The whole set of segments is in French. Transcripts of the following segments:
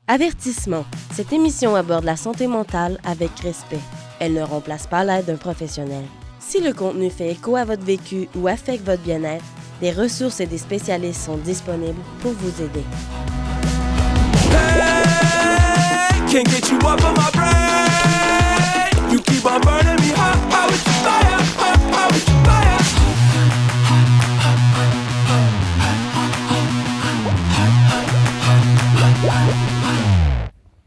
Avertissement. Cette émission aborde la santé mentale avec respect. Elle ne remplace pas l'aide d'un professionnel. Si le contenu fait écho à votre vécu ou affecte votre bien-être, des ressources et des spécialistes sont disponibles pour vous aider. Hey, can't get you up on my brain. You keep on burning me hot with your fire, hot with your fire.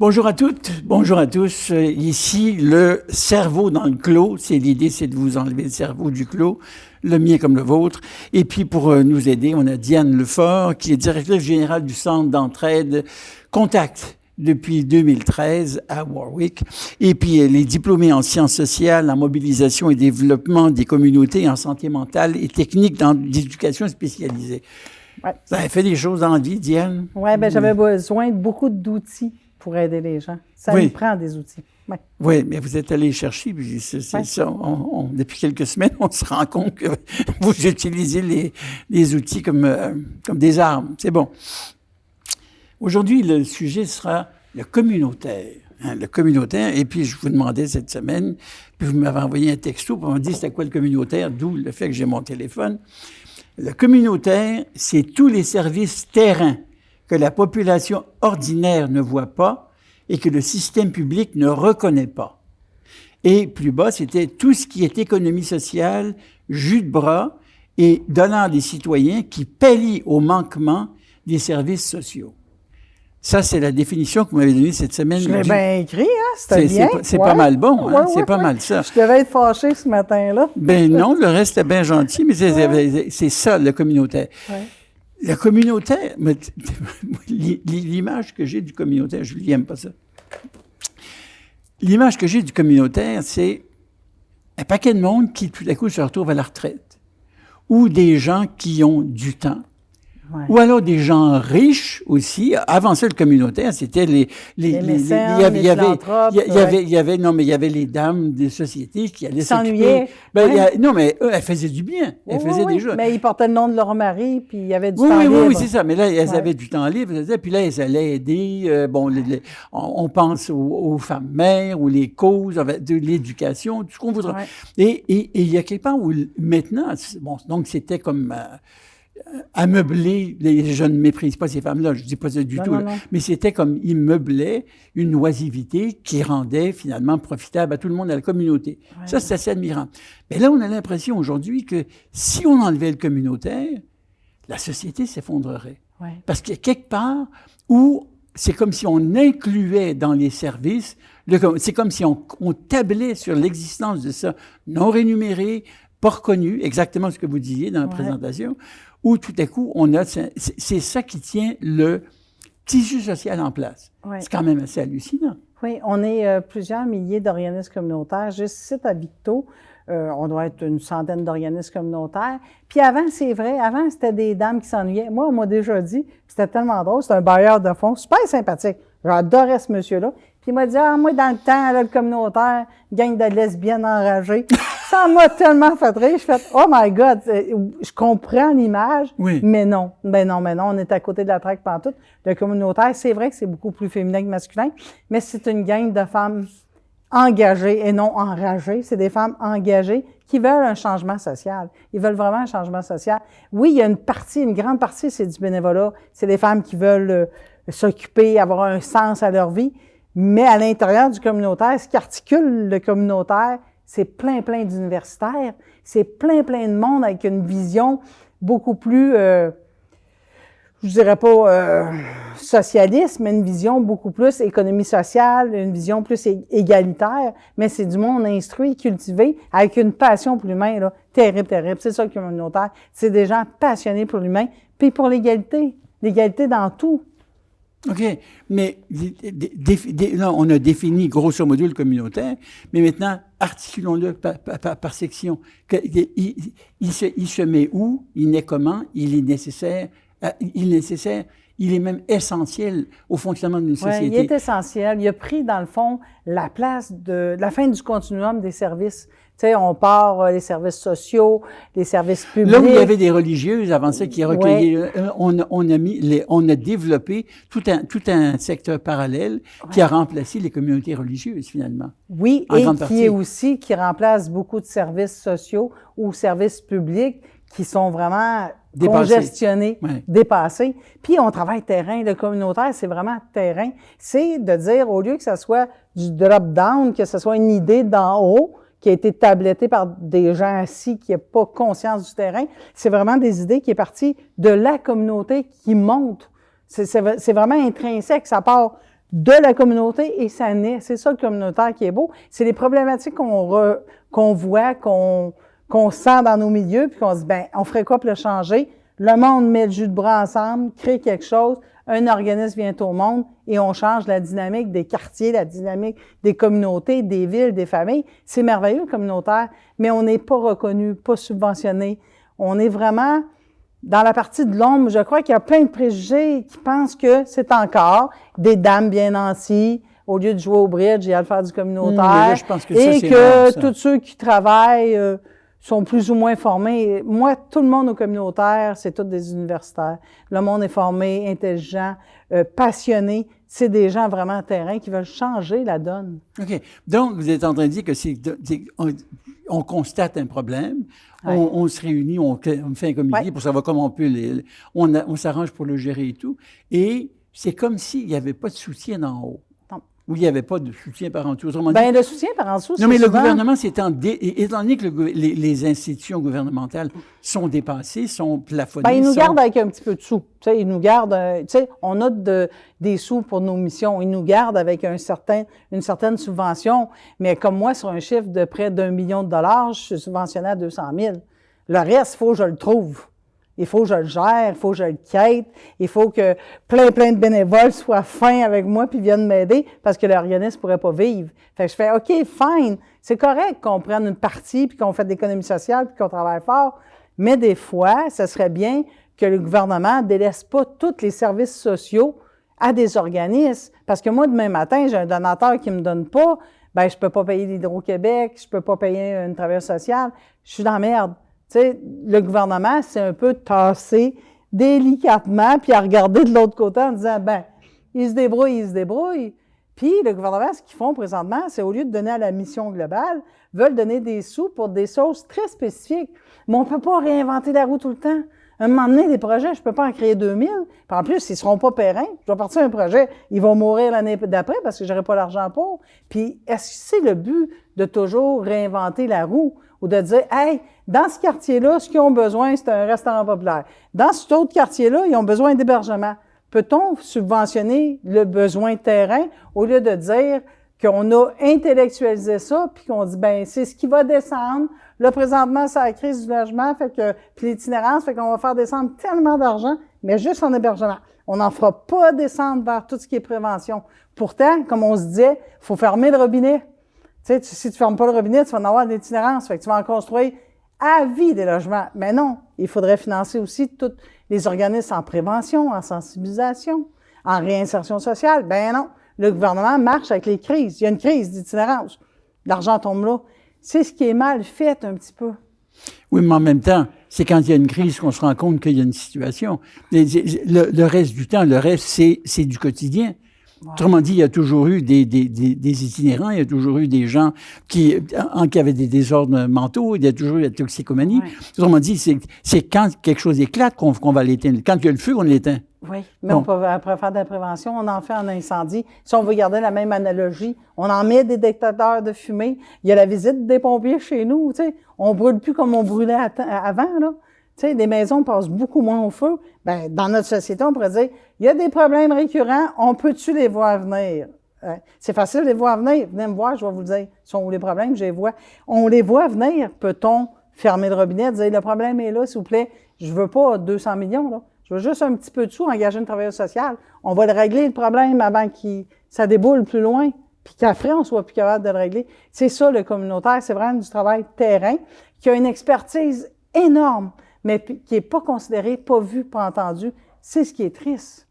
Bonjour à toutes, bonjour à tous. Ici, le cerveau dans le clos. L'idée, c'est de vous enlever le cerveau du clos, le mien comme le vôtre. Et puis, pour nous aider, on a Diane Lefort, qui est directrice générale du Centre d'entraide Contact depuis 2013 à Warwick. Et puis, elle est diplômée en sciences sociales, en mobilisation et développement des communautés, en santé mentale et technique dans l'éducation spécialisée. Ouais. Ça a fait des choses en vie, Diane? Oui, j'avais besoin de beaucoup d'outils pour aider les gens. Ça nous prend des outils. Ouais. Oui, mais vous êtes allé chercher, puis c'est ça. Depuis quelques semaines, on se rend compte que vous utilisez les outils comme des armes. C'est bon. Aujourd'hui, le sujet sera le communautaire. Le communautaire, et puis je vous demandais cette semaine, puis vous m'avez envoyé un texto pour me dire c'était quoi le communautaire, d'où le fait que j'ai mon téléphone. Le communautaire, c'est tous les services terrains que la population ordinaire ne voit pas et que le système public ne reconnaît pas. Et plus bas, c'était tout ce qui est économie sociale, jus de bras et donnant à des citoyens qui pallient au manquement des services sociaux. Ça, c'est la définition que vous m'avez donnée cette semaine. Je l'ai bien écrit, hein? C'était bien. C'est pas mal bon, hein? C'est pas mal ça. Je devais être fâchée ce matin-là. Ben non, le reste est bien gentil, mais c'est ça, le communautaire. Ouais. Le communautaire, l'image que j'ai du communautaire, je n'aime pas ça. L'image que j'ai du communautaire, c'est un paquet de monde qui, tout à coup, se retrouve à la retraite. Ou des gens qui ont du temps. Ouais. Ou alors des gens riches aussi. Avant ça, le communautaire, c'était les mécènes, il y avait les dames des sociétés qui allaient s'ennuyer. Non, mais eux, elles faisaient du bien. Elles faisaient des choses. Mais ils portaient le nom de leur mari, puis il y avait du temps libre. Oui, c'est ça. Mais là, elles avaient du temps libre. Puis là, elles allaient aider. On pense aux femmes mères, ou les causes de l'éducation, tout ce qu'on voudra. Ouais. Et il y a quelque part où, maintenant, donc c'était comme... ameubler, les jeunes ne méprisent pas ces femmes-là, je ne dis pas ça du tout, non. Mais c'était comme ils meublaient une oisivité qui rendait finalement profitable à tout le monde, à la communauté. Ouais. Ça, c'est assez admirable. Mais là, on a l'impression aujourd'hui que si on enlevait le communautaire, la société s'effondrerait. Ouais. Parce qu'il y a quelque part où c'est comme si on incluait dans les services, c'est comme si on tablait sur l'existence de ça, non rémunéré, pas reconnu, exactement ce que vous disiez dans la présentation, où tout à coup, c'est ça qui tient le tissu social en place. Ouais. C'est quand même assez hallucinant. Oui, on est plusieurs milliers d'organismes communautaires. Juste ici à Victo, on doit être une centaine d'organismes communautaires. Puis avant, c'est vrai, c'était des dames qui s'ennuyaient. Moi, on m'a déjà dit, c'était tellement drôle, c'est un bailleur de fonds, super sympathique. J'adorais ce monsieur-là. Puis il m'a dit, moi, dans le temps, là, le communautaire, gang de lesbiennes enragées. Ça m'a tellement fait rire. Je fais, oh my God, je comprends l'image, mais non. On est à côté de la traque pantoute. Le communautaire, c'est vrai que c'est beaucoup plus féminin que masculin, mais c'est une gang de femmes engagées et non enragées. C'est des femmes engagées qui veulent un changement social. Ils veulent vraiment un changement social. Oui, il y a une grande partie, c'est du bénévolat. C'est des femmes qui veulent s'occuper, avoir un sens à leur vie. Mais à l'intérieur du communautaire, ce qui articule le communautaire, c'est plein d'universitaires, c'est plein de monde avec une vision beaucoup plus, je dirais pas socialiste, mais une vision beaucoup plus économie sociale, une vision plus égalitaire, mais c'est du monde instruit, cultivé, avec une passion pour l'humain, là, terrible. C'est ça le communautaire. C'est des gens passionnés pour l'humain, puis pour l'égalité dans tout. OK, mais là, on a défini grosso modo le communautaire, mais maintenant, articulons-le par section. Il se met où, il naît comment, il est nécessaire, il est même essentiel au fonctionnement d'une société. Oui, il est essentiel. Il a pris, dans le fond, la place de la fin du continuum des services. Tu sais, on part les services sociaux, les services publics. Là où il y avait des religieuses avant ça qui recueillaient, on a développé tout un secteur parallèle qui a remplacé les communautés religieuses, finalement. Oui, et qui remplace beaucoup de services sociaux ou services publics qui sont vraiment congestionnés, dépassés. Puis on travaille terrain. Le communautaire, c'est vraiment terrain. C'est de dire, au lieu que ça soit du drop-down, que ce soit une idée d'en haut, qui a été tablettée par des gens assis qui n'ont pas conscience du terrain, c'est vraiment des idées qui est partie de la communauté qui monte. C'est vraiment intrinsèque. Ça part de la communauté et ça naît. C'est ça le communautaire qui est beau. C'est les problématiques qu'on voit, qu'on sent dans nos milieux, puis qu'on se dit, ben, on ferait quoi pour le changer? Le monde met le jus de bras ensemble, crée quelque chose, un organisme vient au monde et on change la dynamique des quartiers, la dynamique des communautés, des villes, des familles. C'est merveilleux, le communautaire, mais on n'est pas reconnu, pas subventionné. On est vraiment dans la partie de l'ombre. Je crois qu'il y a plein de préjugés qui pensent que c'est encore des dames bien nanties, au lieu de jouer au bridge et à le faire du communautaire. Là, je pense que et que tous ceux qui travaillent sont plus ou moins formés. Moi, tout le monde au communautaire, c'est tous des universitaires. Le monde est formé, intelligent, passionné. C'est des gens vraiment à terrain qui veulent changer la donne. OK. Donc, vous êtes en train de dire que on constate un problème, on se réunit, on fait un comité pour savoir comment on peut on s'arrange pour le gérer et tout. Et c'est comme s'il n'y avait pas de soutien d'en haut. Où il n'y avait pas de soutien par en dessous. Bien, le soutien par en dessous, c'est non, mais le souvent... gouvernement étant donné que les institutions gouvernementales sont dépassées, sont plafonnées... Bien, ils nous gardent avec un petit peu de sous. Tu sais, ils nous gardent... tu sais, on a des sous pour nos missions. Ils nous gardent avec une certaine subvention. Mais comme moi, sur un chiffre de près d'1 million de dollars, je suis subventionné à 200 000. Le reste, il faut que je le trouve. Il faut que je le gère, il faut que je le quête, il faut que plein de bénévoles soient fins avec moi puis viennent m'aider parce que l'organisme ne pourrait pas vivre. Fait que je fais, OK, fine, c'est correct qu'on prenne une partie puis qu'on fait de l'économie sociale puis qu'on travaille fort, mais des fois, ce serait bien que le gouvernement ne délaisse pas tous les services sociaux à des organismes parce que moi, demain matin, j'ai un donateur qui ne me donne pas, bien, je ne peux pas payer l'Hydro-Québec, je ne peux pas payer une travailleuse sociale, je suis dans la merde. Tu sais, le gouvernement, c'est un peu tassé délicatement, puis à regarder de l'autre côté en disant, ben, ils se débrouillent. Puis le gouvernement, ce qu'ils font présentement, c'est au lieu de donner à la mission globale, veulent donner des sous pour des choses très spécifiques. Mais on ne peut pas réinventer la roue tout le temps. À un moment donné, des projets, je ne peux pas en créer 2000. Puis en plus, ils ne seront pas pérennes. Je dois partir un projet, ils vont mourir l'année d'après parce que je n'aurai pas l'argent pour. Puis est-ce que c'est le but de toujours réinventer la roue ou de dire, hey, dans ce quartier-là, ce qu'ils ont besoin, c'est un restaurant populaire. Dans cet autre quartier-là, ils ont besoin d'hébergement. Peut-on subventionner le besoin de terrain au lieu de dire qu'on a intellectualisé ça puis qu'on dit, ben c'est ce qui va descendre. Là, présentement, c'est la crise du logement, puis l'itinérance, fait qu'on va faire descendre tellement d'argent, mais juste en hébergement. On n'en fera pas descendre vers tout ce qui est prévention. Pourtant, comme on se disait, il faut fermer le robinet. Tu sais, si tu fermes pas le robinet, tu vas en avoir de l'itinérance, fait que tu vas en construire à vie des logements. Mais non, il faudrait financer aussi tous les organismes en prévention, en sensibilisation, en réinsertion sociale. Ben non, le gouvernement marche avec les crises. Il y a une crise d'itinérance. L'argent tombe là. C'est ce qui est mal fait un petit peu. Oui, mais en même temps, c'est quand il y a une crise qu'on se rend compte qu'il y a une situation. Le reste du temps, le reste, c'est du quotidien. Ouais. Autrement dit, il y a toujours eu des itinérants, il y a toujours eu des gens qui avaient des désordres mentaux, il y a toujours eu la toxicomanie. Ouais. Autrement dit, c'est quand quelque chose éclate qu'on va l'éteindre. Quand il y a le feu, on l'éteint. Oui, mais bon. On peut faire de la prévention, on en fait en incendie. Si on veut garder la même analogie, on en met des détecteurs de fumée. Il y a la visite des pompiers chez nous, tu sais. On brûle plus comme on brûlait avant, là. Tu sais, les maisons passent beaucoup moins au feu. Bien, dans notre société, on pourrait dire, il y a des problèmes récurrents, on peut-tu les voir venir? C'est facile de les voir venir. Venez me voir, je vais vous le dire. Sont où les problèmes? Je les vois. On les voit venir. Peut-on fermer le robinet, dire, le problème est là, s'il vous plaît, je veux pas 200 millions, là. Je veux juste un petit peu de sous, engager une travailleuse sociale. On va le régler, le problème, avant que ça déboule plus loin, puis qu'après, on soit plus capable de le régler. C'est ça, le communautaire. C'est vraiment du travail terrain, qui a une expertise énorme, mais qui n'est pas considéré, pas vu, pas entendu. C'est ce qui est triste.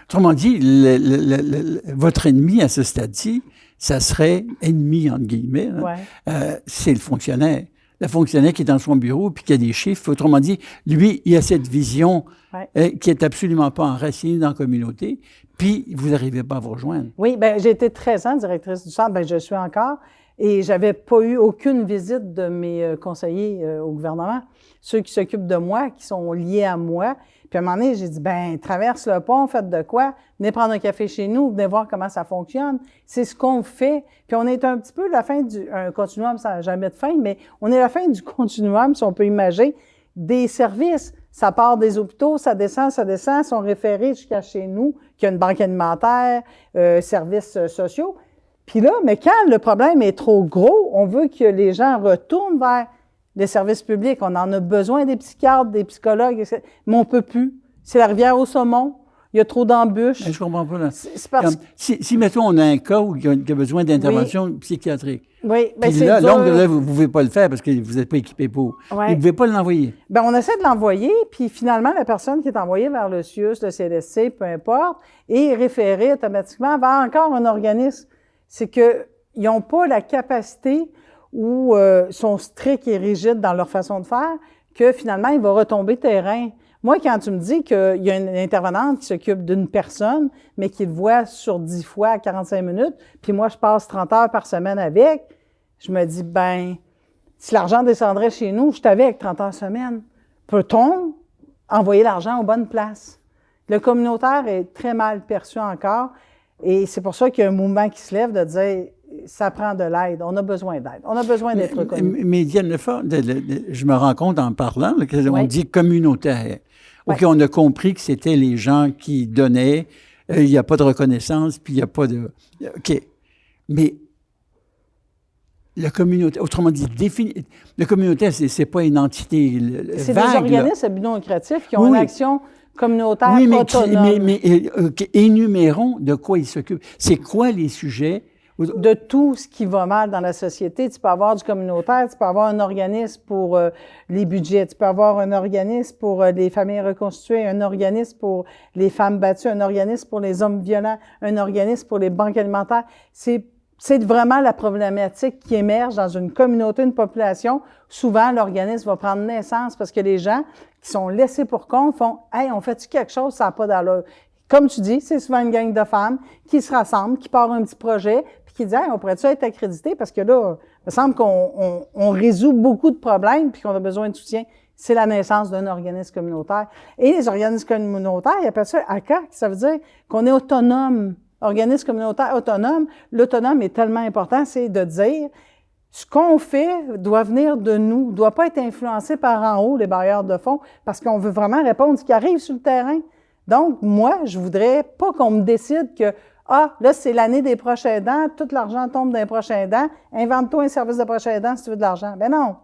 Autrement dit, votre ennemi à ce stade-ci, ça serait ennemi, entre guillemets, c'est le fonctionnaire. Le fonctionnaire qui est dans son bureau puis qui a des chiffres. Autrement dit, lui, il a cette vision qui est absolument pas enracinée dans la communauté, puis vous n'arrivez pas à vous rejoindre. Oui, bien, j'ai été 13 ans directrice du centre, bien, je suis encore, et j'avais pas eu aucune visite de mes conseillers au gouvernement, ceux qui s'occupent de moi, qui sont liés à moi. Puis à un moment donné, j'ai dit, bien, traverse le pont, faites de quoi? Venez prendre un café chez nous, venez voir comment ça fonctionne. C'est ce qu'on fait. Puis on est un petit peu la fin un continuum, ça n'a jamais de fin, mais on est la fin du continuum, si on peut imaginer, des services. Ça part des hôpitaux, ça descend, sont référés jusqu'à chez nous, qui a une banque alimentaire, services sociaux. Puis là, mais quand le problème est trop gros, on veut que les gens retournent vers les services publics. On en a besoin des psychiatres, des psychologues, etc. Mais on ne peut plus. C'est la rivière au saumon. Il y a trop d'embûches. Je ne comprends pas. Là. C'est parce... si, mettons, on a un cas qui a besoin d'intervention psychiatrique. Oui, bien c'est là, dur. Donc, là, vous ne pouvez pas le faire parce que vous n'êtes pas équipé pour. Ouais. Vous ne pouvez pas l'envoyer. Bien, on essaie de l'envoyer, puis finalement, la personne qui est envoyée vers le CIUS, le CLSC, peu importe, est référée automatiquement vers encore un organisme. C'est qu'ils n'ont pas la capacité ou sont stricts et rigides dans leur façon de faire, que finalement, il va retomber terrain. Moi, quand tu me dis qu'il y a une intervenante qui s'occupe d'une personne, mais qui le voit sur 10 fois à 45 minutes, puis moi, je passe 30 heures par semaine avec, je me dis, ben, si l'argent descendrait chez nous, je suis avec 30 heures semaine. Peut-on envoyer l'argent aux bonnes places? Le communautaire est très mal perçu encore, et c'est pour ça qu'il y a un mouvement qui se lève de dire, ça prend de l'aide, on a besoin d'aide, on a besoin d'être reconnu. Mais Diane Lefort, je me rends compte en parlant, on dit communautaire. OK, on a compris que c'était les gens qui donnaient, il n'y a pas de reconnaissance, puis il n'y a pas de... OK. Mais la communauté, autrement dit, le communautaire, c'est pas une entité c'est vague. C'est des organismes à but non lucratif qui ont une action communautaire autonome. Mais énumérons de quoi ils s'occupent. C'est quoi les sujets? De tout ce qui va mal dans la société. Tu peux avoir du communautaire, tu peux avoir un organisme pour les budgets, tu peux avoir un organisme pour les familles reconstituées, un organisme pour les femmes battues, un organisme pour les hommes violents, un organisme pour les banques alimentaires. C'est vraiment la problématique qui émerge dans une communauté, une population. Souvent, l'organisme va prendre naissance parce que les gens qui sont laissés pour compte font « Hey, on fait-tu quelque chose? Ça n'a pas d'allure. » Comme tu dis, c'est souvent une gang de femmes qui se rassemblent, qui part un petit projet, puis qui disent hey, « on pourrait-tu être accrédité? » Parce que là, il me semble qu'on résout beaucoup de problèmes puis qu'on a besoin de soutien. C'est la naissance d'un organisme communautaire. Et les organismes communautaires, ils appellent ça ACA, ça veut dire qu'on est autonome. Organisme communautaire autonome. L'autonome est tellement important, c'est de dire ce qu'on fait doit venir de nous, doit pas être influencé par en haut, les bailleurs de fonds, parce qu'on veut vraiment répondre à ce qui arrive sur le terrain. Donc, moi, je voudrais pas qu'on me décide que là, c'est l'année des proches aidants, tout l'argent tombe dans les proches aidants, invente-toi un service de proches aidants si tu veux de l'argent. Ben non.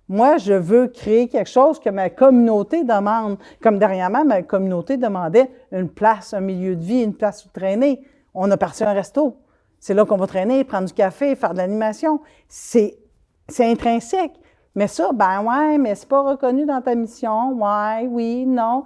Moi, je veux créer quelque chose que ma communauté demande. Comme dernièrement, ma communauté demandait une place, un milieu de vie, une place où traîner. On a parti un resto. C'est là qu'on va traîner, prendre du café, faire de l'animation. C'est intrinsèque. Mais ça, ben ouais, mais c'est pas reconnu dans ta mission. Ouais, oui, non.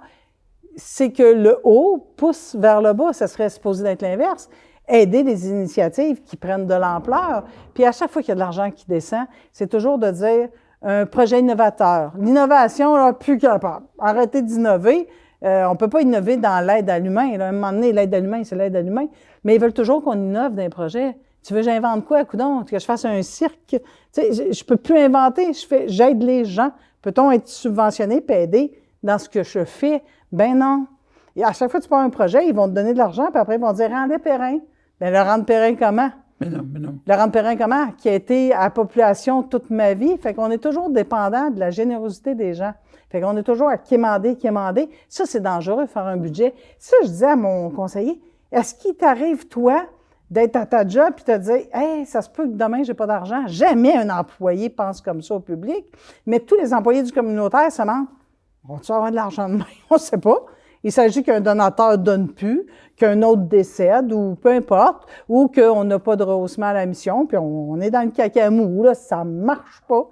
C'est que le haut pousse vers le bas. Ça serait supposé d'être l'inverse. Aider les initiatives qui prennent de l'ampleur. Puis à chaque fois qu'il y a de l'argent qui descend, c'est toujours de dire un projet innovateur. L'innovation, là, plus capable. Arrêtez d'innover. On ne peut pas innover dans l'aide à l'humain. À un moment donné, l'aide à l'humain, c'est l'aide à l'humain. Mais ils veulent toujours qu'on innove dans les projets. Tu veux que j'invente quoi, coudonc? Que je fasse un cirque? Tu sais, je ne peux plus inventer. J'aide les gens. Peut-on être subventionné et aider dans ce que je fais? Ben non. Et à chaque fois que tu prends un projet, ils vont te donner de l'argent, puis après, ils vont te dire « Rends-le Perrin ». Bien, le rendre Perrin comment? Mais non. Le rendre Perrin comment? Qui a été à la population toute ma vie. Fait qu'on est toujours dépendant de la générosité des gens. Fait qu'on est toujours à quémander. Ça, c'est dangereux, faire un budget. Ça, je disais à mon conseiller, est-ce qu'il t'arrive, toi, d'être à ta job et te dire « Hey, ça se peut que demain, j'ai pas d'argent. » Jamais un employé pense comme ça au public. Mais tous les employés du communautaire se demandent « Vont-tu avoir de l'argent demain? » On ne sait pas. Il s'agit qu'un donateur ne donne plus, qu'un autre décède, ou peu importe, ou qu'on n'a pas de rehaussement à la mission, puis on est dans le caca mou, là, ça ne marche pas.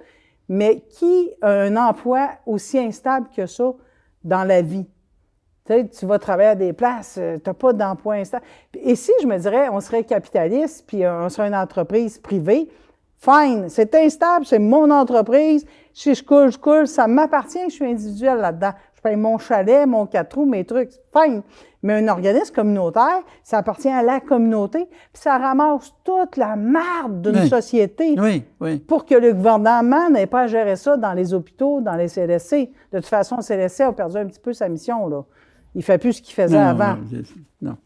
Mais qui a un emploi aussi instable que ça dans la vie? Tu sais, tu vas travailler à des places, tu n'as pas d'emploi instable. Et si, je me dirais, on serait capitaliste, puis on serait une entreprise privée, fine, c'est instable, c'est mon entreprise, si je coule, ça m'appartient, je suis individuel là-dedans. Je paye mon chalet, mon 4 roues, mes trucs, fine. Mais un organisme communautaire, ça appartient à la communauté, puis ça ramasse toute la marde d'une société pour que le gouvernement n'ait pas à gérer ça dans les hôpitaux, dans les CLSC. De toute façon, le CLSC a perdu un petit peu sa mission, là. Il ne fait plus ce qu'il faisait avant. Non.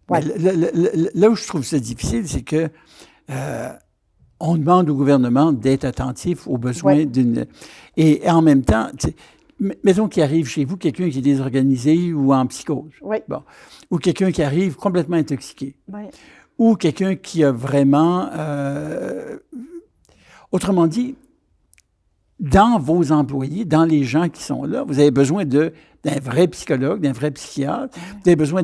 Ouais. Là où je trouve ça difficile, c'est que on demande au gouvernement d'être attentif aux besoins d'une... Et en même temps, mettons qu'il arrive chez vous quelqu'un qui est désorganisé ou en psychose. Bon. Ou quelqu'un qui arrive complètement intoxiqué. Ou quelqu'un qui a vraiment... autrement dit, dans vos employés, dans les gens qui sont là, vous avez besoin d'un vrai psychologue, d'un vrai psychiatre. Vous avez besoin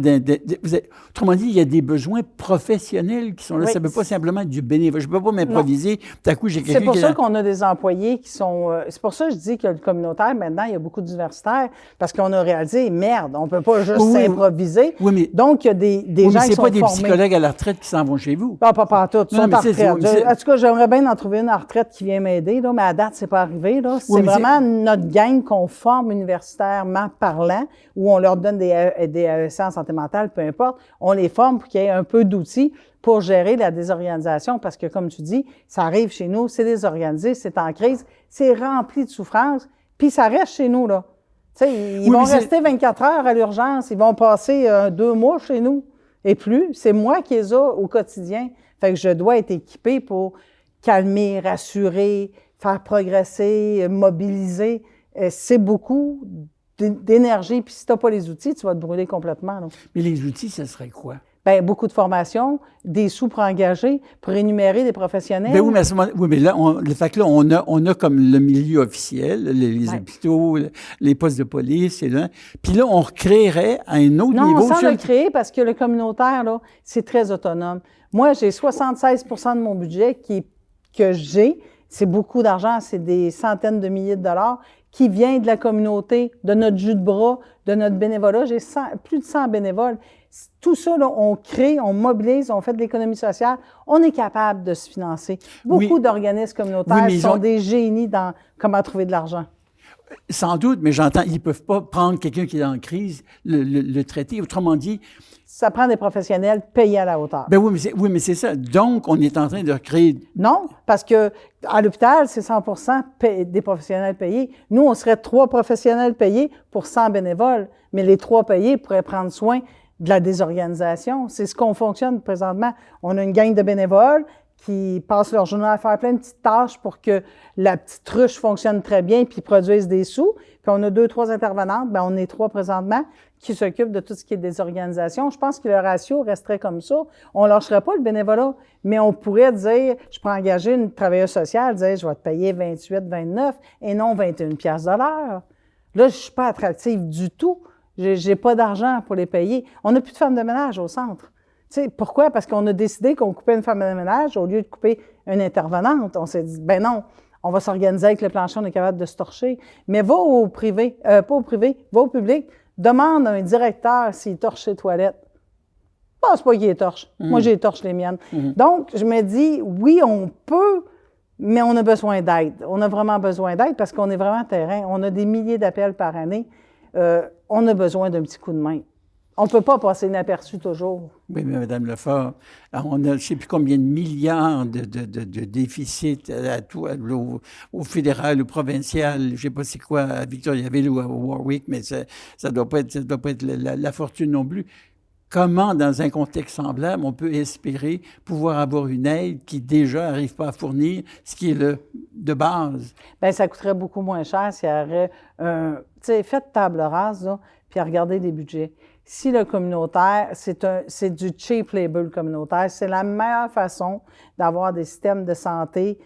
autrement dit, il y a des besoins professionnels qui sont là. Ça ne peut pas simplement être du bénévole. Je ne peux pas m'improviser. Tout à coup, j'ai quelqu'un qui... C'est pour ça qu'on a des employés qui sont... c'est pour ça que je dis que le communautaire, maintenant, il y a beaucoup d'universitaires, parce qu'on a réalisé, merde, on ne peut pas juste s'improviser. Donc, il y a des gens qui sont formés. Mais ce n'est pas des psychologues à la retraite qui s'en vont chez vous. Pas tous, ils sont en retraite. En tout cas, j'aimerais bien en trouver une en retraite qui vient m'aider, mais à date, ce n'est pas arrivé. C'est vraiment notre gang qu'on forme universitairement parlant, où on leur donne des AEC en santé mentale, peu importe, on les forme pour qu'il y ait un peu d'outils pour gérer la désorganisation, parce que, comme tu dis, ça arrive chez nous, c'est désorganisé, c'est en crise, c'est rempli de souffrance, puis ça reste chez nous, là. Tu sais, ils vont rester 24 heures à l'urgence, ils vont passer 2 mois chez nous, et plus. C'est moi qui les ai au quotidien. Fait que je dois être équipée pour calmer, rassurer, faire progresser, mobiliser. C'est beaucoup d'énergie. Puis si tu n'as pas les outils, tu vas te brûler complètement. Là. Mais les outils, ça serait quoi? Bien, beaucoup de formation, des sous pour engager, pour énumérer des professionnels. Bien, mais là, on a comme le milieu officiel, les hôpitaux, les postes de police, puis là, on recréerait à un autre niveau. Non, sans le créer, parce que le communautaire, là, c'est très autonome. Moi, j'ai 76 % de mon budget que j'ai. C'est beaucoup d'argent, c'est des centaines de milliers de dollars qui vient de la communauté, de notre jus de bras, de notre bénévolat. J'ai plus de 100 bénévoles. Tout ça, là, on crée, on mobilise, on fait de l'économie sociale. On est capable de se financer. Beaucoup d'organismes communautaires sont des génies dans comment trouver de l'argent. Sans doute, mais j'entends, ils ne peuvent pas prendre quelqu'un qui est en crise, le traiter. Autrement dit... Ça prend des professionnels payés à la hauteur. Ben oui, mais c'est ça. Donc, on est en train de recréer... Non, parce que à l'hôpital, c'est 100 % des professionnels payés. Nous, on serait 3 professionnels payés pour 100 bénévoles, mais les 3 payés pourraient prendre soin de la désorganisation. C'est ce qu'on fonctionne présentement. On a une gang de bénévoles qui passent leur journée à faire plein de petites tâches pour que la petite ruche fonctionne très bien puis produise des sous. Puis on a 2-3 intervenantes, bien on est 3 présentement, qui s'occupent de tout ce qui est désorganisation. Je pense que le ratio resterait comme ça. On ne lâcherait pas le bénévolat, mais on pourrait dire, je peux engager une travailleuse sociale, dire, je vais te payer 28, 29 et non 21 piastres de l'heure. Là, je ne suis pas attractive du tout. J'ai pas d'argent pour les payer. On n'a plus de femmes de ménage au centre. Tu sais, pourquoi? Parce qu'on a décidé qu'on coupait une femme de ménage au lieu de couper une intervenante. On s'est dit, ben non, on va s'organiser avec le plancher, on est capable de se torcher. Mais va au privé, pas au privé, va au public, demande à un directeur s'il torche ses toilettes. Je pense pas qu'il les torche. Moi, j'ai torche les miennes. Donc, je me dis, oui, on peut, mais on a besoin d'aide. On a vraiment besoin d'aide parce qu'on est vraiment terrain. On a des milliers d'appels par année. On a besoin d'un petit coup de main. On ne peut pas passer inaperçu toujours. Oui, mais Mme Lefort, on a je ne sais plus combien de milliards de déficit au fédéral, au provincial, je ne sais pas c'est quoi, à Victoriaville ou à Warwick, mais ça ne doit pas être la fortune non plus. Comment, dans un contexte semblable, on peut espérer pouvoir avoir une aide qui déjà n'arrive pas à fournir ce qui est de base? Bien, ça coûterait beaucoup moins cher s'il y aurait tu sais, faites table rase, là, puis regardez les budgets. Si le communautaire, c'est du cheap labor communautaire, c'est la meilleure façon d'avoir des systèmes de santé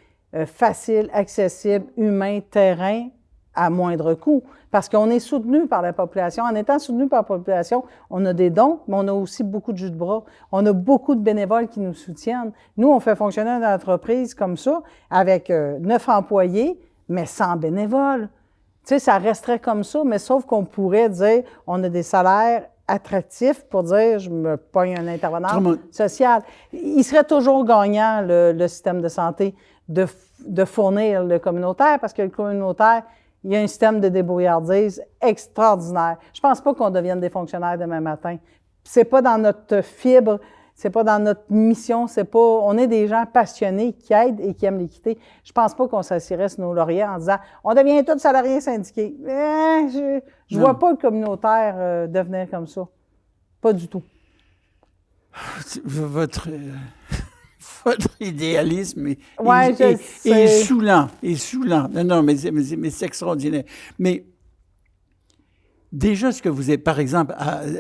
faciles, accessibles, humains, terrain, à moindre coût. Parce qu'on est soutenu par la population. En étant soutenu par la population, on a des dons, mais on a aussi beaucoup de jus de bras. On a beaucoup de bénévoles qui nous soutiennent. Nous, on fait fonctionner une entreprise comme ça, avec 9 employés, mais 100 bénévoles. sais, ça resterait comme ça, mais sauf qu'on pourrait dire, on a des salaires attractifs pour dire, je me pogne un intervenant social. Il serait toujours gagnant, le système de santé, de fournir le communautaire, parce que le communautaire, il y a un système de débrouillardise extraordinaire. Je pense pas qu'on devienne des fonctionnaires demain matin. C'est pas dans notre fibre, c'est pas dans notre mission, c'est pas... On est des gens passionnés qui aident et qui aiment l'équité. Je pense pas qu'on s'assirait sur nos lauriers en disant « On devient tous salariés syndiqués. Je vois pas le communautaire devenir comme ça. Pas du tout. Votre idéalisme Ouais, est saoulant. Est saoulant. Non, mais c'est extraordinaire. Mais déjà, ce que vous avez, par exemple,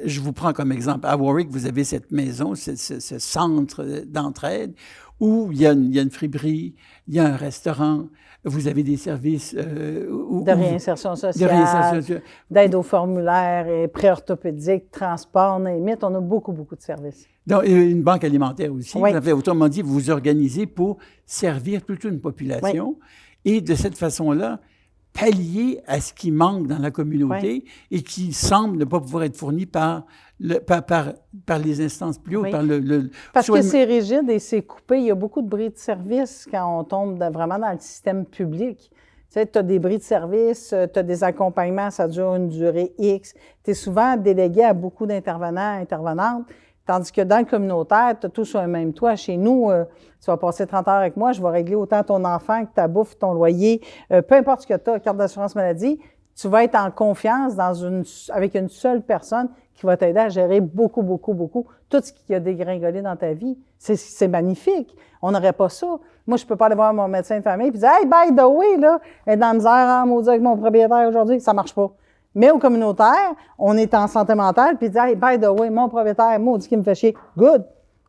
je vous prends comme exemple, à Warwick, vous avez cette maison, ce centre d'entraide où il y a une friperie, il y a un restaurant, vous avez des services... de réinsertion sociale, d'aide aux formulaires, et pré-orthopédique, transport, limite, on a beaucoup, beaucoup de services. Donc, une banque alimentaire aussi. Oui. Vous avez, autrement dit, vous vous organisez pour servir toute une population et de cette façon-là, pallier à ce qui manque dans la communauté et qui semble ne pas pouvoir être fourni par les instances plus hautes. Oui. Parce que c'est rigide et c'est coupé. Il y a beaucoup de bris de service quand on tombe vraiment dans le système public. Tu sais, tu as des bris de service, tu as des accompagnements, ça dure une durée X. Tu es souvent délégué à beaucoup d'intervenants, intervenantes. Tandis que dans le communautaire, tu as tout sur un même toit. Chez nous, tu vas passer 30 heures avec moi, je vais régler autant ton enfant que ta bouffe, ton loyer, peu importe ce que tu as, carte d'assurance maladie, tu vas être en confiance avec une seule personne qui va t'aider à gérer beaucoup, beaucoup, beaucoup tout ce qui a dégringolé dans ta vie. C'est magnifique. On n'aurait pas ça. Moi, je peux pas aller voir mon médecin de famille et dire « Hey, by the way, là, elle est dans la misère, maudit avec mon propriétaire aujourd'hui. » Ça marche pas. Mais au communautaire, on est en santé mentale, puis dit « Hey, by the way, mon propriétaire, maudit qui me fait chier. » Good!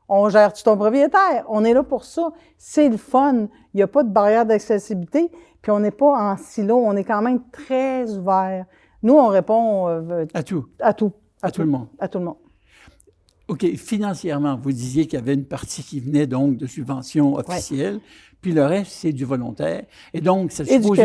On gère-tu ton propriétaire? On est là pour ça. C'est le fun. Il n'y a pas de barrière d'accessibilité, puis on n'est pas en silo. On est quand même très ouvert. Nous, on répond... à tout. À tout. À tout le monde. À tout le monde. OK. Financièrement, vous disiez qu'il y avait une partie qui venait donc de subventions officielles, puis le reste, c'est du volontaire. Et donc, ça suppose...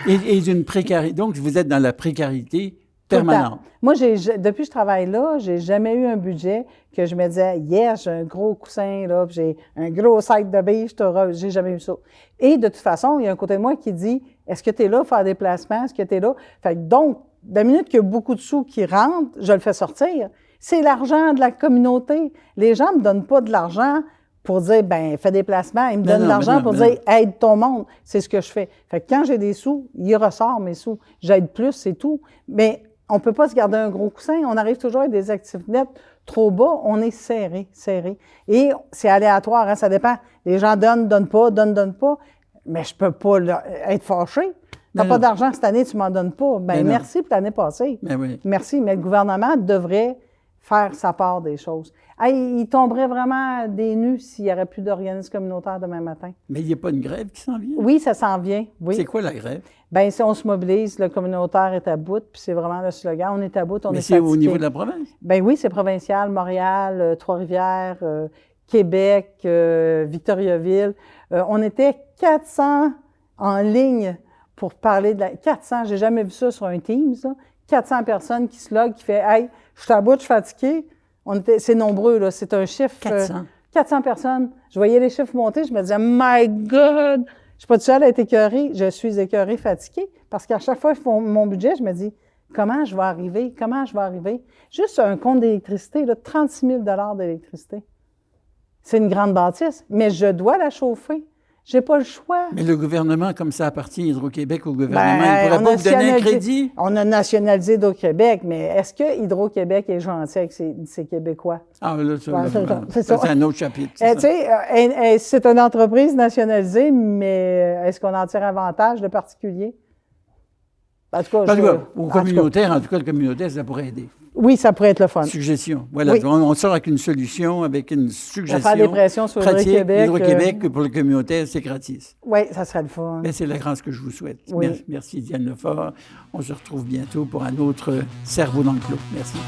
Et d'une précarité. Donc, vous êtes dans la précarité permanente. Moi, depuis que je travaille là, j'ai jamais eu un budget que je me disais, yes, j'ai un gros coussin, là, puis j'ai un gros sac de billes, je suis heureuse. J'ai jamais eu ça. Et de toute façon, il y a un côté de moi qui dit, est-ce que tu es là pour faire des placements? Est-ce que tu es là? Fait que donc, de la minute qu'il y a beaucoup de sous qui rentrent, je le fais sortir. C'est l'argent de la communauté. Les gens me donnent pas de l'argent pour dire, ben fais des placements. Ils me donnent de l'argent pour dire, aide ton monde. C'est ce que je fais. Fait que quand j'ai des sous, il ressort mes sous. J'aide plus, c'est tout. Mais on peut pas se garder un gros coussin. On arrive toujours avec des actifs nets trop bas. On est serré. Et c'est aléatoire, hein, ça dépend. Les gens donnent pas. Mais je peux pas être fâché. T'as pas d'argent cette année, tu m'en donnes pas. Ben merci pour l'année passée. Oui. Merci, mais le gouvernement devrait faire sa part des choses. Hey, il tomberait vraiment des nues s'il n'y aurait plus d'organismes communautaires demain matin. Mais il n'y a pas une grève qui s'en vient? Oui, ça s'en vient. Oui. C'est quoi la grève? Bien, si on se mobilise, le communautaire est à bout, puis c'est vraiment le slogan. On est à bout, on est fatigué. Mais c'est au niveau de la province? Bien oui, c'est provincial. Montréal, Trois-Rivières, Québec, Victoriaville. On était 400 en ligne pour parler de 400, j'ai jamais vu ça sur un Teams, là. 400 personnes qui se loguent, qui fait « Hey, je suis à bout, je suis fatigué. » C'est nombreux, là. C'est un chiffre... 400? 400 personnes. Je voyais les chiffres monter, je me disais « My God! » Je suis pas toute seule à être écœurée. Je suis écœurée, fatiguée. Parce qu'à chaque fois que je fais mon budget, je me dis « Comment je vais arriver? Comment je vais arriver? » Juste un compte d'électricité, là, 36 000 d'électricité. C'est une grande bâtisse, mais je dois la chauffer. J'ai pas le choix. Mais le gouvernement, comme ça appartient à Hydro-Québec au gouvernement, il ne pourrait pas vous donner un crédit? On a nationalisé Hydro-Québec, mais est-ce que Hydro-Québec est gentil avec ses Québécois? Ah, là, c'est un autre chapitre. Tu sais, c'est une entreprise nationalisée, mais est-ce qu'on en tire avantage de particulier? En tout cas, au communautaire, en tout cas, le communautaire, ça pourrait aider. Oui, ça pourrait être le fun. Suggestion. Voilà. Oui. On sort avec une solution, avec une suggestion. Faire des pressions sur Hydro-Québec. Hydro-Québec, pour le communautaire, c'est gratis. Oui, ça serait le fun. Mais c'est la grâce que je vous souhaite. Oui. Merci, Diane Lefort. On se retrouve bientôt pour un autre Cerveau dans le clos. Merci.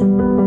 again.